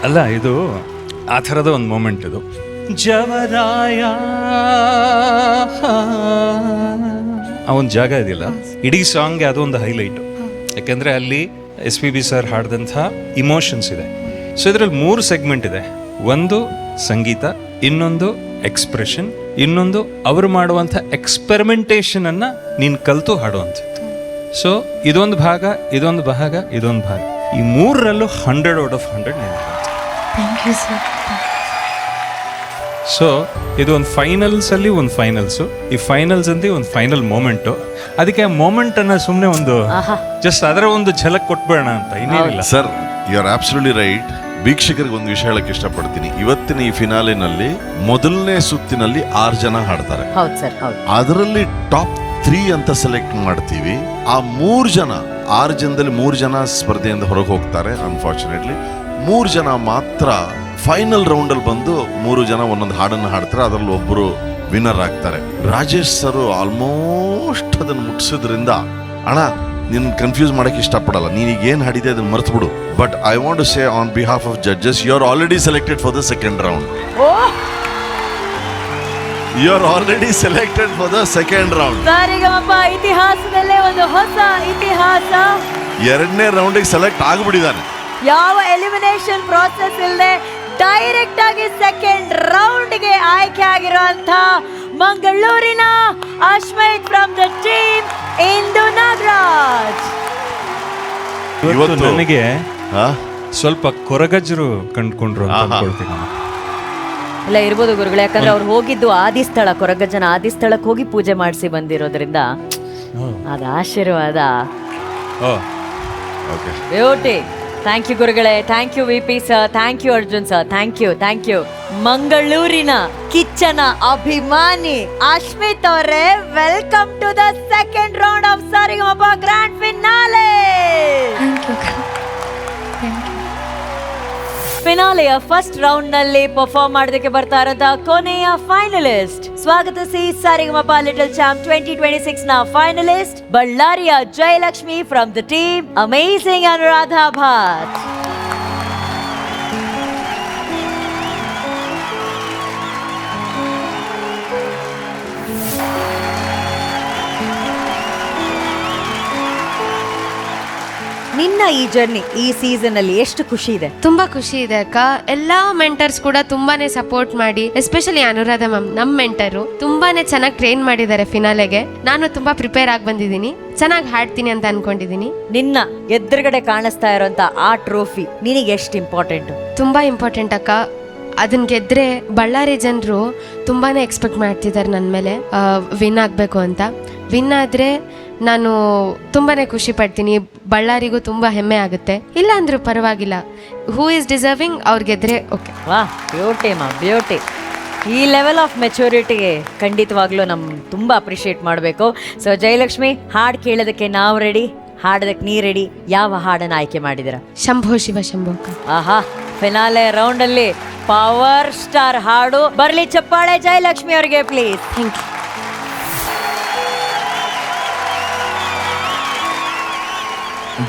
ಅಲ್ಲ, ಇದು ಆ ಥರದ ಒಂದು ಮೂಮೆಂಟ್ ಇದು. ಜವರಾಯ ಆ ಒಂದು ಜಾಗ ಇದೆಯಲ್ಲ, ಇಡೀ ಸಾಂಗ್ಗೆ ಅದೊಂದು ಹೈಲೈಟು. ಯಾಕೆಂದರೆ ಅಲ್ಲಿ SPB ಸರ್ ಹಾಡಿದಂಥ ಇಮೋಷನ್ಸ್ ಇದೆ. ಸೊ ಇದರಲ್ಲಿ 3 ಸೆಗ್ಮೆಂಟ್ ಇದೆ. ಒಂದು ಸಂಗೀತ, ಇನ್ನೊಂದು ಎಕ್ಸ್ಪ್ರೆಷನ್, ಇನ್ನೊಂದು ಅವರು ಮಾಡುವಂಥ ಎಕ್ಸ್ಪೆರಿಮೆಂಟೇಷನ್ ಅನ್ನ ನೀನು ಕಲಿತು ಹಾಡುವಂಥದ್ದು. ಸೊ ಇದೊಂದು ಭಾಗ, ಇದೊಂದು ಭಾಗ, ಇದೊಂದು ಭಾಗ, ಈ 3ರಲ್ಲೂ 100/100 ನೀನು. ಸೊ ಇದು ಒಂದು ಫೈನಲ್ಸಲ್ಲಿ ಒಂದು ಫೈನಲ್ಸು, ಈ ಫೈನಲ್ಸ್ ಅಂತ ಒಂದು ಫೈನಲ್ ಮೂಮೆಂಟು. ಅದಕ್ಕೆ ಆ ಮೂಮೆಂಟ್ ಅನ್ನ ಸುಮ್ಮನೆ ಒಂದು ಜಸ್ಟ್ ಅದರ ಒಂದು ಝಲಕ್ ಕೊಟ್ಬೇಡ ಅಂತ, ಇನ್ನೇನಿಲ್ಲ. Sir, you are absolutely right. ವೀಕ್ಷಕರಿಗೆ ಒಂದು ವಿಷಯ ಹೇಳಕ್ಕೆ ಇಷ್ಟಪಡ್ತೀನಿ. ಇವತ್ತಿನ ಈ ಫಿನಾಲಿನಲ್ಲಿ ಮೊದಲನೇ ಸುತ್ತಿನಲ್ಲಿ 6 ಜನ ಹಾಡ್ತಾರೆ. ಅದರಲ್ಲಿ ಟಾಪ್ 3 ಅಂತ ಸೆಲೆಕ್ಟ್ ಮಾಡ್ತೀವಿ. ಆ 3 ಜನ, 6 ಜನದಲ್ಲಿ 3 ಜನ ಸ್ಪರ್ಧೆಯಿಂದ ಹೊರಗೆ ಹೋಗ್ತಾರೆ. ಅನ್ಫಾರ್ಚುನೇಟ್ಲಿ 3 ಜನ ಮಾತ್ರ ಫೈನಲ್ ರೌಂಡ್ ಅಲ್ಲಿ ಬಂದು 3 ಜನ ಒಂದೊಂದು ಹಾಡನ್ನು ಹಾಡ್ತಾರೆ. ಅದರಲ್ಲಿ ಒಬ್ಬರು ವಿನ್ನರ್ ಆಗ್ತಾರೆ. ರಾಜೇಶ್ ಸರ್ ಆಲ್ಮೋಸ್ಟ್ ಅದನ್ನು ಮುಟ್ಟಿಸೋದ್ರಿಂದ, ಅಣ್ಣ ನಿನ್ನ ಕನ್ಫ್ಯೂಸ್ ಮಾಡಕ್ಕೆ ಇಷ್ಟಪಡಲ್ಲ, ನೀನೀಗ ಏನು ಹಾಡಿದೆ ಅದನ್ನು ಮರ್ತು ಬಿಡು. But I want to say on behalf of judges, you are already selected for the second round. You are already selected for the second round. Saregamapa ಇತಿಹಾಸದಲ್ಲೇ ಒಂದು ಹೊಸ ಇತಿಹಾಸ. 2ನೇ ರೌಂಡಿಗೆ ಸೆಲೆಕ್ಟ್ ಆಗಿಬಿಟ್ಟಿದ್ದಾನೆ. ಯಾವ ಎಲಿಮಿನೇಷನ್ ಪ್ರಾಸೆಸ್ ಇಲ್ಲದೆ ಡೈರೆಕ್ಟ್ ಆಗಿ ಸೆಕೆಂಡ್ ರೌಂಡ್ಗೆ ಆಯ್ಕೆ ಆಗಿರುವಂತ ಮಂಗಳೂರಿನ Ashmith from the team Indu Nagaraj. ಇವತ್ತು ನನಗೆ ಸ್ವಲ್ಪ ಕೊರಗಜ್ರು ಕಂಡುಕೊಂಡ್ರು ಅಂತ ಅನ್ಕೊಳ್ತೀನಿ. ಇಲ್ಲ, ಇರ್ಬೋದು ಗುರುಗಳು, ಯಾಕಂದ್ರೆ ಅವ್ರು ಹೋಗಿದ್ದು ಆದಿಸ್ಥಳ, ಕೊರಗಜ್ಜನ ಆದಿಸ್ಥಳಕ್ಕೆ ಹೋಗಿ ಪೂಜೆ ಮಾಡಿಸಿ ಬಂದಿರೋದ್ರಿಂದ ಅದ ಆಶೀರ್ವಾದ. ಬ್ಯೂಟಿ. ಥ್ಯಾಂಕ್ ಯು ಗುರುಗಳೇ, thank you VP sir, thank you Arjun sir, thank you. ಮಂಗಳೂರಿನ ಕಿಚ್ಚನ ಅಭಿಮಾನಿ ಅಶ್ಮಿತ್ ಅವರೇ, welcome to the second round of Saregamapa grand finale. ಫಿನಾಲೆಯ ಫಸ್ಟ್ ರೌಂಡ್ ನಲ್ಲಿ ಪರ್ಫಾರ್ಮ್ ಮಾಡೋದಕ್ಕೆ ಬರ್ತಾ ಇರೋದ ಕೊನೆಯ ಫೈನಲಿಸ್ಟ್. ಸ್ವಾಗತಿಸಿ ಸಾರಿಗಮಪ ಲಿಟಲ್ ಚಾಂಪ್ 2026 ನ ಫೈನಲಿಸ್ಟ್ ಬಳ್ಳಾರಿಯ Jayalakshmi from the team amazing Anuradha Bhat. ನಿನ್ನ ಈ ಜರ್ನಿ, ಈ ಸೀಸನ್ ಅಲ್ಲಿ ಎಷ್ಟು ಖುಷಿ ಇದೆ? ತುಂಬಾ ಖುಷಿ ಇದೆ ಅಕ್ಕ. ಎಲ್ಲಾ ಮೆಂಟರ್ಸ್ ಕೂಡ ತುಂಬಾನೇ ಸಪೋರ್ಟ್ ಮಾಡಿ, ಎಸ್ಪೆಷಲಿ ಅನುರಾಧ ಮ್ಯಾಮ್ ನಮ್ ಮೆಂಟರು ತುಂಬಾನೇ ಚೆನ್ನಾಗಿ ಟ್ರೈನ್ ಮಾಡಿದ್ದಾರೆ ಫಿನಾಲೆಗೆ. ನಾನು ತುಂಬಾ ಪ್ರಿಪೇರ್ ಆಗಿ ಬಂದಿದ್ದೀನಿ, ಚೆನ್ನಾಗಿ ಹಾಡ್ತೀನಿ ಅಂತ ಅನ್ಕೊಂಡಿದೀನಿ. ನಿನ್ನ ಎದುರುಗಡೆ ಕಾಣಿಸ್ತಾ ಇರೋಂತ ಆ ಟ್ರೋಫಿ ನಿನಗೆ ಎಷ್ಟು ಇಂಪಾರ್ಟೆಂಟ್? ತುಂಬಾ ಇಂಪಾರ್ಟೆಂಟ್ ಅಕ್ಕ. ಅದನ್ನ ಗೆದ್ರೆ ಬಳ್ಳಾರಿ ಜನರು ತುಂಬಾನೇ ಎಕ್ಸ್ಪೆಕ್ಟ್ ಮಾಡ್ತಿದ್ದಾರೆ ನನ್ನ ಮೇಲೆ ವಿನ್ ಆಗಬೇಕು ಅಂತ. ವಿನ್ ಆದರೆ ನಾನು ತುಂಬಾನೇ ಖುಷಿ ಪಡ್ತೀನಿ, ಬಳ್ಳಾರಿಗೂ ತುಂಬ ಹೆಮ್ಮೆ ಆಗುತ್ತೆ. ಇಲ್ಲ ಅಂದ್ರೂ ಪರವಾಗಿಲ್ಲ, ಹೂ ಇಸ್ ಡಿಸರ್ವಿಂಗ್ ಅವ್ರು ಗೆದ್ರೆ ಓಕೆ. ವಾ, ಬ್ಯೂಟಿ. ಈ ಲೆವೆಲ್ ಆಫ್ ಮೆಚೂರಿಟಿಗೆ ಖಂಡಿತವಾಗ್ಲೂ ತುಂಬ ಅಪ್ರಿಷಿಯೇಟ್ ಮಾಡಬೇಕು. ಸೊ ಜಯಲಕ್ಷ್ಮಿ, ಹಾಡು ಕೇಳೋದಕ್ಕೆ ನಾವು ರೆಡಿ, ಹಾಡೋದಕ್ಕೆ ನೀ ರೆಡಿ. ಯಾವ ಹಾಡನ್ನು ಆಯ್ಕೆ ಮಾಡಿದಿರ? ಶಂಭೋ ಶಿವ ಶಂಭೋ. ಆಹಾ, ಫಿನಾಲೆ ರೌಂಡ್ ಅಲ್ಲಿ ಪವರ್ ಸ್ಟಾರ್ ಹಾಡು ಬರ್ಲಿ. ಚಪ್ಪಾಳೆ ಜಯಲಕ್ಷ್ಮಿ ಅವರಿಗೆ ಪ್ಲೀಸ್. Thank you.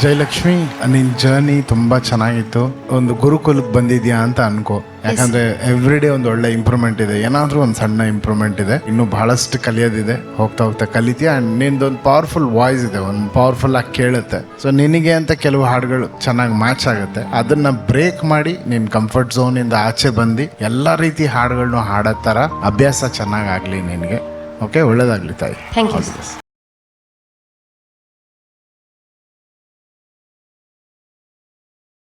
ಜಯಲಕ್ಷ್ಮಿ, ನಿನ್ ಜರ್ನಿ ತುಂಬಾ ಚೆನ್ನಾಗಿತ್ತು. ಒಂದು ಗುರುಕುಲಕ್ಕೆ ಬಂದಿದ್ಯಾ ಅಂತ ಅನ್ಕೋ. ಯಾಕಂದ್ರೆ ಎವ್ರಿ ಡೇ ಒಂದು ಒಳ್ಳೆ ಇಂಪ್ರೂವ್ಮೆಂಟ್ ಇದೆ, ಏನಾದ್ರೂ ಒಂದು ಸಣ್ಣ ಇಂಪ್ರೂವ್ಮೆಂಟ್ ಇದೆ. ಇನ್ನು ಬಹಳಷ್ಟು ಕಲಿಯೋದಿದೆ, ಹೋಗ್ತಾ ಕಲಿತೀಯ. ಅಂಡ್ ನಿಂದೊಂದು ಪವರ್ಫುಲ್ ವಾಯ್ಸ್ ಇದೆ, ಒಂದು ಪವರ್ಫುಲ್ ಆಗಿ ಕೇಳುತ್ತೆ. ಸೊ ನಿನಗೆ ಅಂತ ಕೆಲವು ಹಾಡುಗಳು ಚೆನ್ನಾಗಿ ಮ್ಯಾಚ್ ಆಗುತ್ತೆ. ಅದನ್ನ ಬ್ರೇಕ್ ಮಾಡಿ ನಿನ್ ಕಂಫರ್ಟ್ ಝೋನ್ ಇಂದ ಆಚೆ ಬಂದು ಎಲ್ಲ ರೀತಿ ಹಾಡುಗಳನ್ನ ಹಾಡೋ ಥರ ಅಭ್ಯಾಸ ಚೆನ್ನಾಗಾಗ್ಲಿ ನಿನಗೆ. ಓಕೆ, ಒಳ್ಳೇದಾಗ್ಲಿ ತಾಯಿ. Thank you.